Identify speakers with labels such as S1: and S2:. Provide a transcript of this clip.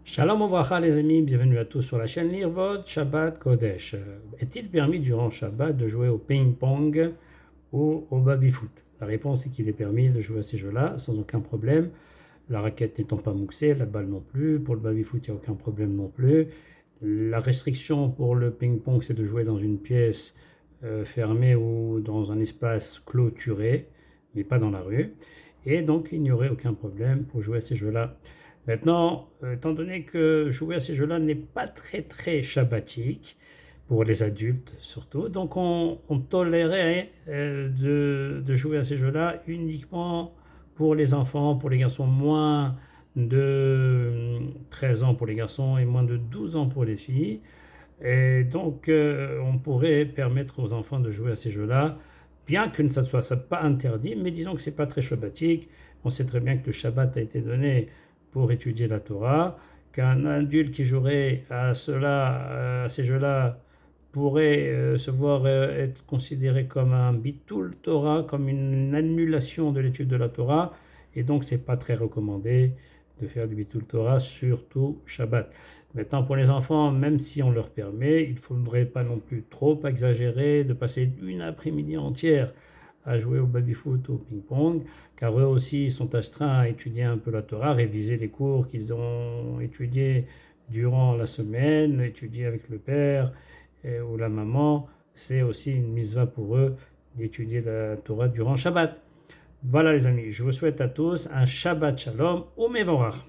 S1: Shalom Ouvracha les amis, bienvenue à tous sur la chaîne Lirvod Shabbat Kodesh. Est-il permis durant Shabbat de jouer au ping-pong ou au baby-foot? La réponse est qu'il est permis de jouer à ces jeux-là sans aucun problème. La raquette n'étant pas mouxée, la balle non plus. Pour le baby-foot, il n'y a aucun problème non plus. La restriction pour le ping-pong, c'est de jouer dans une pièce fermée ou dans un espace clôturé, mais pas dans la rue. Et donc, il n'y aurait aucun problème pour jouer à ces jeux-là. Maintenant, étant donné que jouer à ces jeux-là n'est pas très shabbatique, pour les adultes surtout, donc on tolérait de jouer à ces jeux-là uniquement pour les enfants, pour les garçons, moins de 13 ans pour les garçons et moins de 12 ans pour les filles. Et donc, on pourrait permettre aux enfants de jouer à ces jeux-là, bien que ça ne soit pas interdit, mais disons que c'est pas très shabbatique. On sait très bien que le Shabbat a été donné pour étudier la Torah, qu'un adulte qui jouerait à ces jeux-là, pourrait se voir être considéré comme un bitul Torah, comme une annulation de l'étude de la Torah, et donc c'est pas très recommandé de faire du bitul Torah, surtout Shabbat. Maintenant, pour les enfants, même si on leur permet, il ne faudrait pas non plus trop exagérer, de passer une après-midi entière à jouer au baby-foot, au ping-pong, car eux aussi sont astreints à étudier un peu la Torah, réviser les cours qu'ils ont étudiés durant la semaine, étudier avec le père ou la maman. C'est aussi une mitzvah pour eux d'étudier la Torah durant Shabbat. Voilà les amis, je vous souhaite à tous un Shabbat Shalom ou Mevorach.